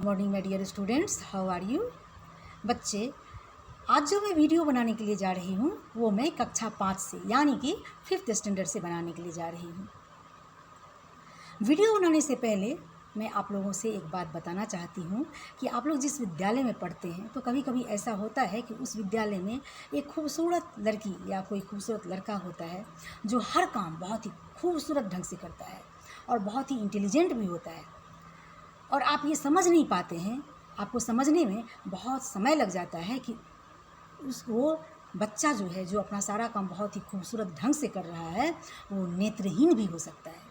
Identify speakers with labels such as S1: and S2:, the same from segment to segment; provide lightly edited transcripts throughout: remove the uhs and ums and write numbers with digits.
S1: Morning my dear students, how are you. बच्चे, आज जो मैं वीडियो बनाने के लिए जा रही हूँ वो मैं कक्षा 5 से यानी कि 5th स्टैंडर्ड से बनाने के लिए जा रही हूँ। वीडियो बनाने से पहले मैं आप लोगों से एक बात बताना चाहती हूँ कि आप लोग जिस विद्यालय में पढ़ते हैं तो कभी कभी ऐसा होता है कि उस विद्यालय में एक खूबसूरत लड़की या कोई खूबसूरत लड़का होता है जो हर काम बहुत ही खूबसूरत ढंग से करता है और बहुत ही इंटेलिजेंट भी होता है, और आप ये समझ नहीं पाते हैं। आपको समझने में बहुत समय लग जाता है कि वो बच्चा जो है जो अपना सारा काम बहुत ही खूबसूरत ढंग से कर रहा है वो नेत्रहीन भी हो सकता है।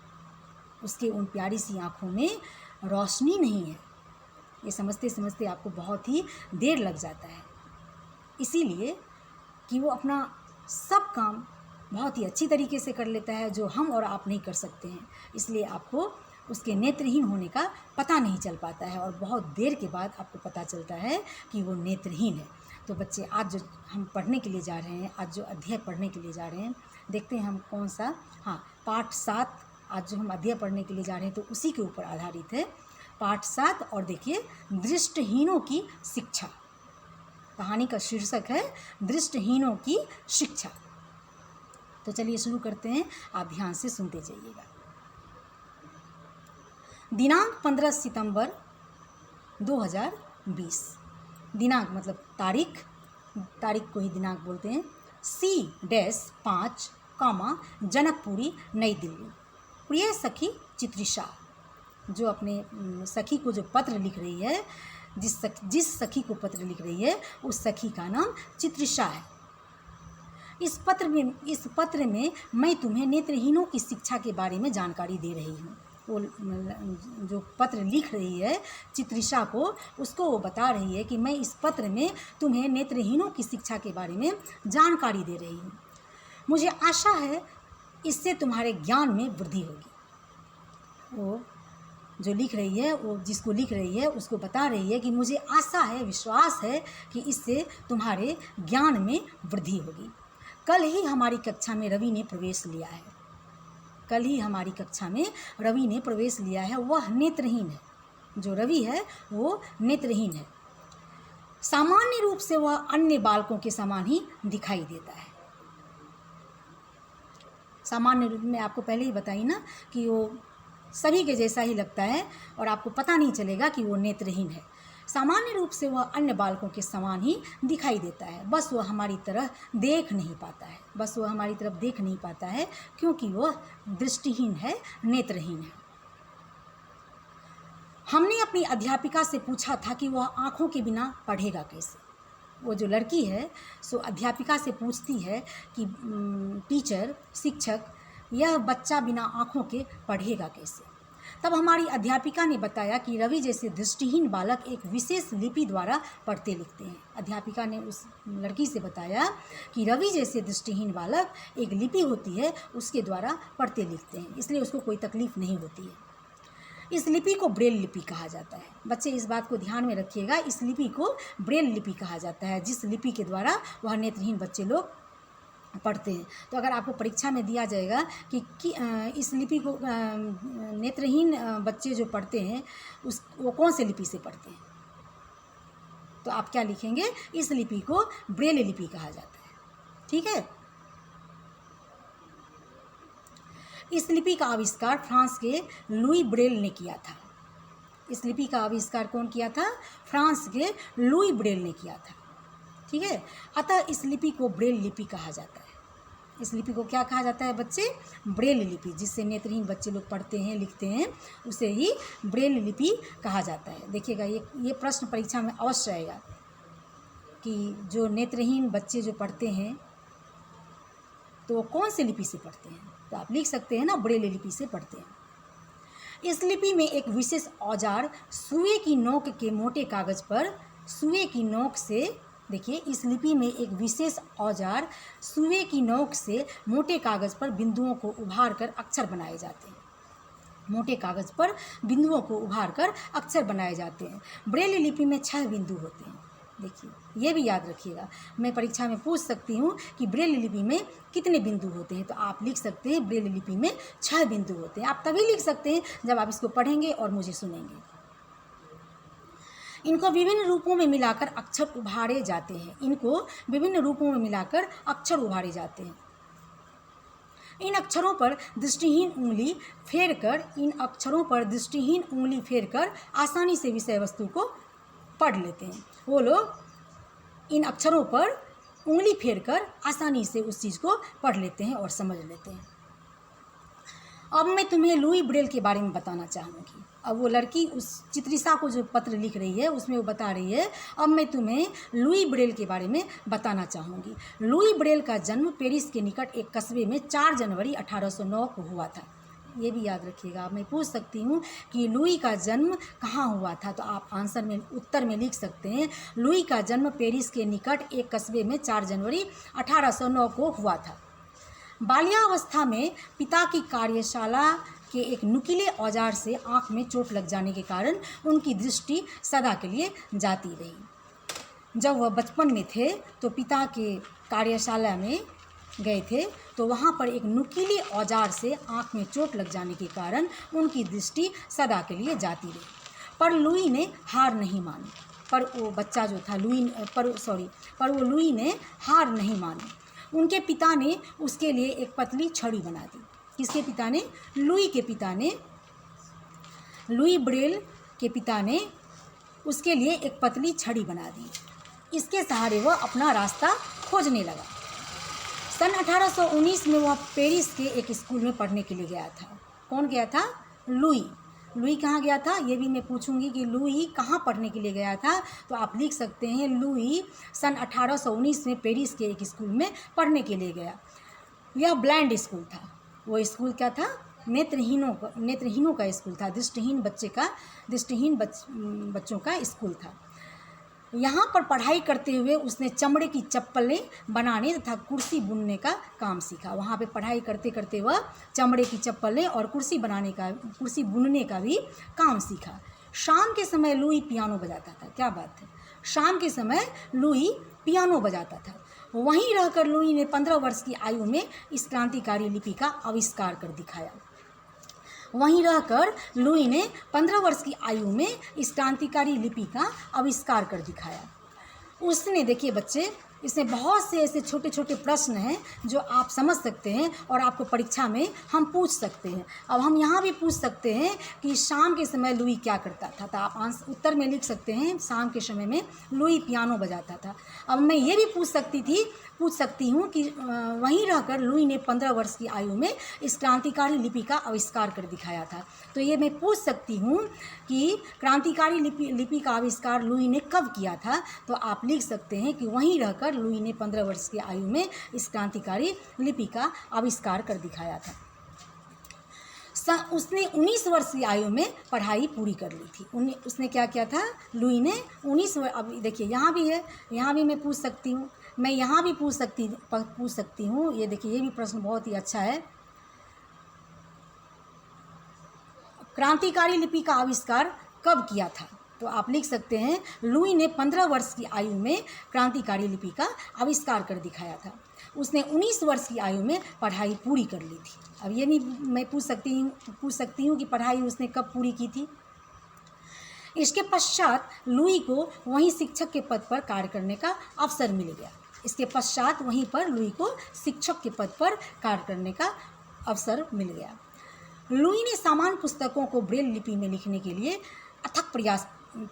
S1: उसके उन प्यारी सी आँखों में रोशनी नहीं है। ये समझते समझते आपको बहुत ही देर लग जाता है, इसीलिए कि वो अपना सब काम बहुत ही अच्छी तरीके से कर लेता है जो हम और आप नहीं कर सकते हैं। इसलिए आपको उसके नेत्रहीन होने का पता नहीं चल पाता है और बहुत देर के बाद आपको पता चलता है कि वो नेत्रहीन है। तो बच्चे, आज जो हम पढ़ने के लिए जा रहे हैं, आज जो अध्याय पढ़ने के लिए जा रहे हैं, देखते हैं हम कौन सा। पाठ 7 आज जो हम अध्याय पढ़ने के लिए जा रहे हैं तो उसी के ऊपर आधारित है। पाठ 7 और देखिए, दृष्टिहीनों की शिक्षा। कहानी का शीर्षक है दृष्टिहीनों की शिक्षा। तो चलिए शुरू करते हैं, आप ध्यान से सुनते जाइएगा। दिनांक 15 सितंबर 2020। दिनांक मतलब तारीख को ही दिनांक बोलते हैं। C-5, जनकपुरी, नई दिल्ली। प्रिय सखी चित्रिशा, जो अपने सखी को जो पत्र लिख रही है, जिस सखी को पत्र लिख रही है उस सखी का नाम चित्रिशा है। इस पत्र में मैं तुम्हें नेत्रहीनों की शिक्षा के बारे में जानकारी दे रही हूँ। वो जो पत्र लिख रही है चित्रिशा को, उसको वो बता रही है कि मैं इस पत्र में तुम्हें नेत्रहीनों की शिक्षा के बारे में जानकारी दे रही हूँ। मुझे आशा है इससे तुम्हारे ज्ञान में वृद्धि होगी। वो जो लिख रही है, वो जिसको लिख रही है उसको बता रही है कि मुझे आशा है, विश्वास है कि इससे तुम्हारे ज्ञान में वृद्धि होगी। कल ही हमारी कक्षा में रवि ने प्रवेश लिया है। वह नेत्रहीन है। जो रवि है वो नेत्रहीन है। सामान्य रूप से वह अन्य बालकों के समान ही दिखाई देता है। सामान्य रूप में आपको पहले ही बताई ना कि वो सभी के जैसा ही लगता है और आपको पता नहीं चलेगा कि वो नेत्रहीन है। सामान्य रूप से वह अन्य बालकों के समान ही दिखाई देता है, बस वह हमारी तरफ देख नहीं पाता है क्योंकि वह दृष्टिहीन है, नेत्रहीन है। हमने अपनी अध्यापिका से पूछा था कि वह आँखों के बिना पढ़ेगा कैसे। वो जो लड़की है सो अध्यापिका से पूछती है कि टीचर, शिक्षक, यह बच्चा बिना आँखों के पढ़ेगा कैसे। तब हमारी अध्यापिका ने बताया कि रवि जैसे दृष्टिहीन बालक एक विशेष लिपि द्वारा पढ़ते लिखते हैं। अध्यापिका ने उस लड़की से बताया कि रवि जैसे दृष्टिहीन बालक एक लिपि होती है, उसके द्वारा पढ़ते लिखते हैं, इसलिए उसको कोई तकलीफ नहीं होती है। इस लिपि को ब्रेल लिपि कहा जाता है। बच्चे, इस बात को ध्यान में रखिएगा, इस लिपि को ब्रेल लिपि कहा जाता है, जिस लिपि के द्वारा वह नेत्रहीन बच्चे लोग पढ़ते हैं। तो अगर आपको परीक्षा में दिया जाएगा कि इस लिपि को नेत्रहीन बच्चे जो पढ़ते हैं वो कौन से लिपि से पढ़ते हैं, तो आप क्या लिखेंगे? इस लिपि को ब्रेल लिपि कहा जाता है। ठीक है। इस लिपि का आविष्कार फ्रांस के लुई ब्रेल ने किया था। इस लिपि का आविष्कार कौन किया था? फ्रांस के लुई ब्रेल ने किया था। ठीक है। अतः इस लिपि को ब्रेल लिपि कहा जाता है। इस लिपि को क्या कहा जाता है बच्चे? ब्रेल लिपि। जिससे नेत्रहीन बच्चे लोग पढ़ते हैं, लिखते हैं, उसे ही ब्रेल लिपि कहा जाता है। देखिएगा, ये प्रश्न परीक्षा में अवश्य आएगा कि जो नेत्रहीन बच्चे जो पढ़ते हैं तो वो कौन से लिपि से पढ़ते हैं, तो आप लिख सकते हैं ना, ब्रेल लिपि से पढ़ते हैं। इस लिपि में एक विशेष औजार सुए की नोक के मोटे कागज पर, सुए की नोक से, देखिए, इस लिपि में एक विशेष औजार सुए की नोक से मोटे कागज पर बिंदुओं को उभार कर अक्षर बनाए जाते हैं। मोटे कागज पर बिंदुओं को उभार कर अक्षर बनाए जाते हैं। ब्रेल लिपि में 6 बिंदु होते हैं। देखिए, ये भी याद रखिएगा, मैं परीक्षा में पूछ सकती हूँ कि ब्रेल लिपि में कितने बिंदु होते हैं, तो आप लिख सकते हैं ब्रेल लिपि में 6 बिंदु होते हैं। आप तभी लिख सकते हैं जब आप इसको पढ़ेंगे और मुझे सुनेंगे। इनको विभिन्न रूपों में मिलाकर अक्षर उभारे जाते हैं। इनको विभिन्न रूपों में मिलाकर अक्षर उभारे जाते हैं। इन अक्षरों पर दृष्टिहीन उंगली फेरकर आसानी से विषय वस्तु को पढ़ लेते हैं। वो लोग इन अक्षरों पर उंगली फेरकर आसानी से उस चीज़ को पढ़ लेते हैं और समझ लेते हैं। अब मैं तुम्हें लुई ब्रेल के बारे में बताना चाहूँगी। अब वो लड़की उस चित्रिसा को जो पत्र लिख रही है उसमें वो बता रही है, अब मैं तुम्हें लुई ब्रेल के बारे में बताना चाहूँगी। लुई ब्रेल का जन्म पेरिस के निकट एक कस्बे में 4 जनवरी 1809 को हुआ था। ये भी याद रखिएगा। मैं पूछ सकती हूँ कि लुई का जन्म कहाँ हुआ था, तो आप उत्तर में लिख सकते हैं लुई का जन्म पेरिस के निकट एक कस्बे में 4 जनवरी 1809 को हुआ था। बाल्यावस्था में पिता की कार्यशाला के एक नुकीले औजार से आँख में चोट लग जाने के कारण उनकी दृष्टि सदा के लिए जाती रही। जब वह बचपन में थे तो पिता के कार्यशाला में गए थे, तो वहाँ पर एक नुकीले औजार से आँख में चोट लग जाने के कारण उनकी दृष्टि सदा के लिए जाती रही। पर लुई ने हार नहीं मानी। पर वो लुई ने हार नहीं मानी। उनके पिता ने उसके लिए एक पतली छड़ी बना दी। किसके पिता ने? लुई के पिता ने, लुई ब्रेल के पिता ने उसके लिए एक पतली छड़ी बना दी। इसके सहारे वह अपना रास्ता खोजने लगा। सन 1819 में वह पेरिस के एक स्कूल में पढ़ने के लिए गया था। कौन गया था? लुई। लुई कहाँ गया था? ये भी मैं पूछूंगी कि लुई कहाँ पढ़ने के लिए गया था, तो आप लिख सकते हैं लुई सन 1819 में पेरिस के एक स्कूल में पढ़ने के लिए गया। यह ब्लाइंड स्कूल था। वो स्कूल क्या था? नेत्रहीनों का स्कूल था। दृष्टिहीन बच्चों का स्कूल था। यहाँ पर पढ़ाई करते हुए उसने चमड़े की चप्पलें बनाने तथा कुर्सी बुनने का काम सीखा। वहाँ पे पढ़ाई करते करते वह चमड़े की चप्पलें और कुर्सी बुनने का भी काम सीखा। शाम के समय लुई पियानो बजाता था। क्या बात है! शाम के समय लुई पियानो बजाता था। वहीं रहकर लुई ने 15 वर्ष की आयु में इस क्रांतिकारी लिपि का आविष्कार कर दिखाया। वहीं रहकर लुई ने 15 वर्ष की आयु में इस क्रांतिकारी लिपि का आविष्कार कर दिखाया। उसने, देखिए बच्चे, इसमें बहुत से ऐसे छोटे छोटे प्रश्न हैं जो आप समझ सकते हैं और आपको परीक्षा में हम पूछ सकते हैं। अब हम यहाँ भी पूछ सकते हैं कि शाम के समय लुई क्या करता था, तो आप उत्तर में लिख सकते हैं शाम के समय में लुई पियानो बजाता था। अब मैं ये भी पूछ सकती हूँ कि वहीं रहकर लुई ने 15 वर्ष की आयु में इस क्रांतिकारी लिपि का आविष्कार कर दिखाया था। तो ये मैं पूछ सकती हूँ कि क्रांतिकारी लिपि का आविष्कार लुई ने कब किया था, तो आप लिख सकते हैं कि वहीं रहकर लुई ने 15 वर्ष की आयु में इस क्रांतिकारी लिपि का आविष्कार कर दिखाया था। उसने 19 वर्ष की आयु में पढ़ाई पूरी कर ली थी। उसने क्या किया था? लुई ने 19 वर्ष। अब देखिए यहाँ भी है, यहाँ भी मैं पूछ सकती हूँ, मैं यहाँ भी पूछ सकती हूँ। ये देखिए, ये भी प्रश्न बहुत ही अच्छा है। क्रांतिकारी लिपि का आविष्कार कब किया था, तो आप लिख सकते हैं लुई ने 15 वर्ष की आयु में क्रांतिकारी लिपि का आविष्कार कर दिखाया था। उसने 19 वर्ष की आयु में पढ़ाई पूरी कर ली थी। अब ये भी मैं पूछ सकती हूँ कि पढ़ाई उसने कब पूरी की थी। इसके पश्चात लुई को वहीं शिक्षक के पद पर कार्य करने का अवसर मिल गया। इसके पश्चात वहीं पर लुई को शिक्षक के पद पर कार्य करने का अवसर मिल गया। लुई ने सामान्य पुस्तकों को ब्रेल लिपि में लिखने के लिए अथक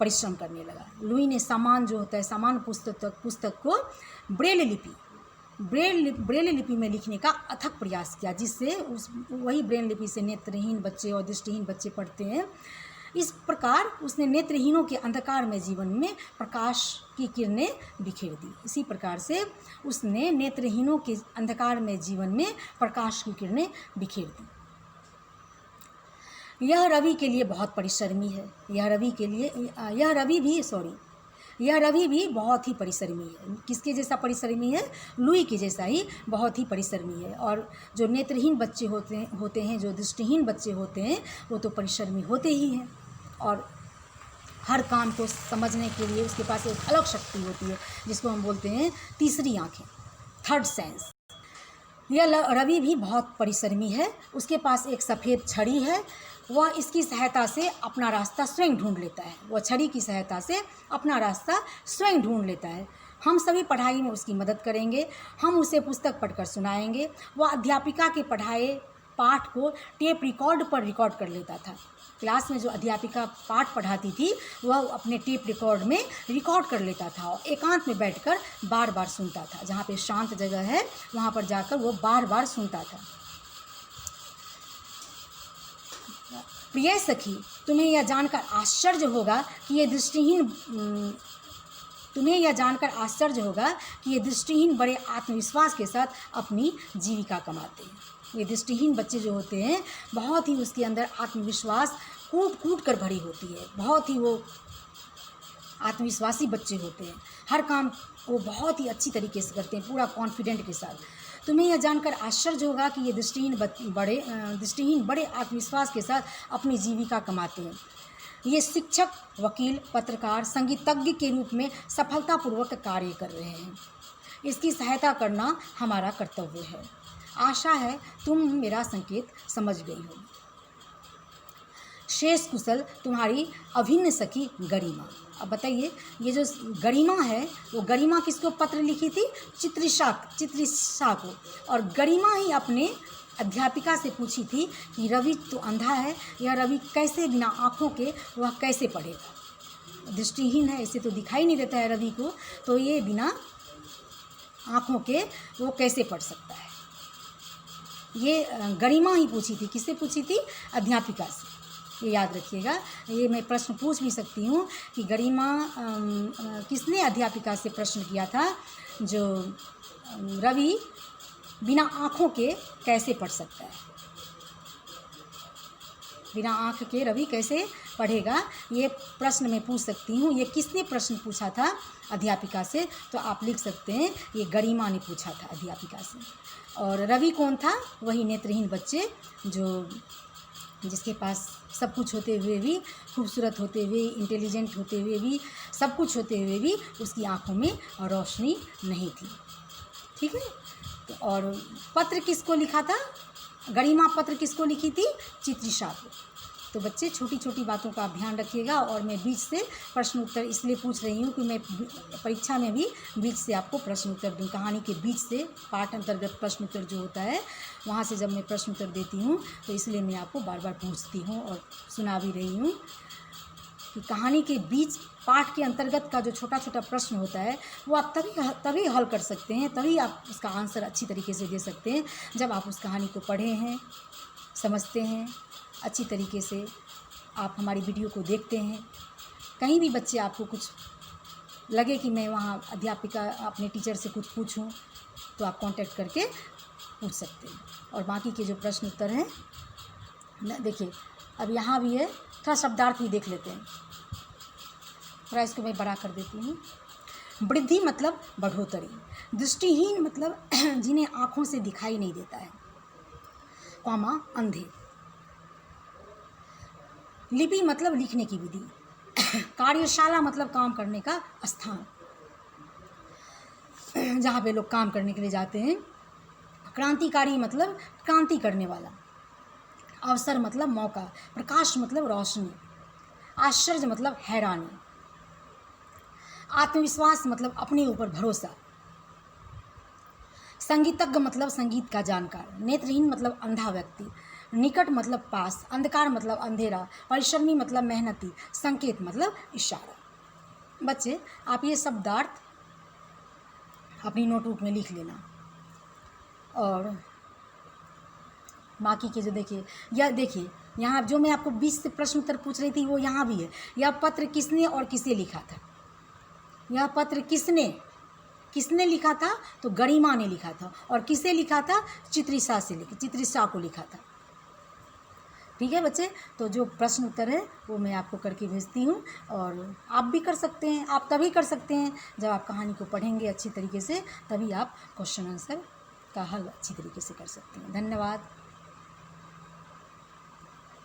S1: परिश्रम करने लगा। लुई ने सामान्य पुस्तक को ब्रेल लिपि में लिखने का अथक प्रयास किया, जिससे वही ब्रेल लिपि से नेत्रहीन बच्चे और दृष्टिहीन बच्चे पढ़ते हैं। इस प्रकार उसने नेत्रहीनों के अंधकार में जीवन में प्रकाश की किरणें बिखेर दी। इसी प्रकार से उसने नेत्रहीनों के अंधकार में जीवन में प्रकाश की किरणें बिखेर दी। यह रवि के लिए बहुत परिश्रमी है। यह रवि भी बहुत ही परिश्रमी है। किसके जैसा परिश्रमी है? लुई के जैसा ही बहुत ही परिश्रमी है। और जो नेत्रहीन बच्चे होते हैं, जो दृष्टिहीन बच्चे होते हैं, वो तो परिश्रमी होते ही हैं। और हर काम को समझने के लिए उसके पास एक अलग शक्ति होती है, जिसको हम बोलते हैं तीसरी आँखें, थर्ड सेंस। यह रवि भी बहुत परिश्रमी है। उसके पास एक सफ़ेद छड़ी है। वह इसकी सहायता से अपना रास्ता स्वयं ढूंढ लेता है। वह छड़ी की सहायता से अपना रास्ता स्वयं ढूंढ लेता है। हम सभी पढ़ाई में उसकी मदद करेंगे। हम उसे पुस्तक पढ़कर सुनाएंगे। वह अध्यापिका के पढ़ाए पाठ को टेप रिकॉर्ड पर रिकॉर्ड कर लेता था। क्लास में जो अध्यापिका पाठ पढ़ाती थी वह अपने टेप रिकॉर्ड में रिकॉर्ड कर लेता था और एकांत में बैठकर बार बार सुनता था। जहाँ पे शांत जगह है वहाँ पर जाकर वो बार बार सुनता था। प्रिय सखी, तुम्हें यह जानकर आश्चर्य होगा कि ये दृष्टिहीन बड़े आत्मविश्वास के साथ अपनी जीविका कमाते हैं। ये दृष्टिहीन बच्चे जो होते हैं बहुत ही उसके अंदर आत्मविश्वास कूट कूट कर भरी होती है। बहुत ही वो आत्मविश्वासी बच्चे होते हैं। हर काम वो बहुत ही अच्छी तरीके से करते हैं, पूरा कॉन्फिडेंट के साथ। तुम्हें यह जानकर आश्चर्य होगा कि ये दृष्टिहीन बड़े आत्मविश्वास के साथ अपनी जीविका कमाते हैं। ये शिक्षक, वकील, पत्रकार, संगीतज्ञ के रूप में सफलतापूर्वक कार्य कर रहे हैं। इसकी सहायता करना हमारा कर्तव्य है। आशा है तुम मेरा संकेत समझ गई हो। शेष कुशल तुम्हारी अभिन्न सखी गरिमा। अब बताइए, ये जो गरिमा है वो गरिमा किसको पत्र लिखी थी? चित्रिशा को। और गरिमा ही अपने अध्यापिका से पूछी थी कि रवि तो अंधा है, यह रवि कैसे बिना आँखों के वह कैसे पढ़ेगा? दृष्टिहीन है, इसे तो दिखाई नहीं देता है रवि को, तो ये बिना आँखों के वो कैसे पढ़ सकता है? ये गरिमा ही पूछी थी। किससे पूछी थी? अध्यापिका से। ये याद रखिएगा। ये मैं प्रश्न पूछ भी सकती हूँ कि गरिमा किसने अध्यापिका से प्रश्न किया था, जो रवि बिना आँखों के कैसे पढ़ सकता है? बिना आँख के रवि कैसे पढ़ेगा? ये प्रश्न मैं पूछ सकती हूँ। ये किसने प्रश्न पूछा था अध्यापिका से? तो आप लिख सकते हैं ये गरिमा ने पूछा था अध्यापिका से। और रवि कौन था? वही नेत्रहीन बच्चे जिसके पास सब कुछ होते हुए भी, खूबसूरत होते हुए, इंटेलिजेंट होते हुए भी, सब कुछ होते हुए भी उसकी आँखों में रोशनी नहीं थी। ठीक है। तो और पत्र किसको लिखा था? गरिमा पत्र किसको लिखी थी? चित्रिशा को। तो बच्चे छोटी छोटी बातों का ध्यान रखिएगा। और मैं बीच से प्रश्न उत्तर इसलिए पूछ रही हूँ कि मैं परीक्षा में भी बीच से आपको प्रश्न उत्तर दूँ। कहानी के बीच से पाठ अंतर्गत प्रश्न उत्तर जो होता है वहाँ से जब मैं प्रश्न उत्तर देती हूँ तो इसलिए मैं आपको बार बार पूछती हूँ और सुना भी रही हूँ कि कहानी के बीच पाठ के अंतर्गत का जो छोटा छोटा प्रश्न होता है वो आप तभी हल कर सकते हैं, तभी आप उसका आंसर अच्छी तरीके से दे सकते हैं जब आप उस कहानी को पढ़े हैं, समझते हैं, अच्छी तरीके से आप हमारी वीडियो को देखते हैं। कहीं भी बच्चे आपको कुछ लगे कि मैं वहाँ अध्यापिका अपने टीचर से कुछ पूछूं तो आप कांटेक्ट करके पूछ सकते हैं। और बाकी के जो प्रश्न उत्तर हैं देखिए, अब यहाँ भी है, थोड़ा शब्दार्थ भी देख लेते हैं। थोड़ा इसको मैं बड़ा कर देती हूँ। वृद्धि मतलब बढ़ोतरी। दृष्टिहीन मतलब जिन्हें आँखों से दिखाई नहीं देता है, कॉमा अंधे। लिपि मतलब लिखने की विधि। कार्यशाला मतलब काम करने का स्थान, जहाँ पे लोग काम करने के लिए जाते हैं। क्रांतिकारी मतलब क्रांति करने वाला। अवसर मतलब मौका। प्रकाश मतलब रोशनी। आश्चर्य मतलब हैरानी। आत्मविश्वास मतलब अपने ऊपर भरोसा। संगीतज्ञ मतलब संगीत का जानकार। नेत्रहीन मतलब अंधा व्यक्ति। निकट मतलब पास। अंधकार मतलब अंधेरा। परिश्रमी मतलब मेहनती। संकेत मतलब इशारा। बच्चे आप ये शब्दार्थ अपनी नोटबुक में लिख लेना। और बाकी के जो देखिए, यह देखिए यहाँ जो मैं आपको 20 से प्रश्न उत्तर पूछ रही थी वो यहाँ भी है। यह पत्र किसने और किसे लिखा था? यह पत्र किसने लिखा था? तो गरिमा ने लिखा था। और किसे लिखा था? चित्रिशा को लिखा था। ठीक है बच्चे, तो जो प्रश्न उत्तर है वो मैं आपको करके भेजती हूँ। और आप भी कर सकते हैं। आप तभी कर सकते हैं जब आप कहानी को पढ़ेंगे अच्छी तरीके से, तभी आप क्वेश्चन आंसर का हल अच्छी तरीके से कर सकते हैं। धन्यवाद।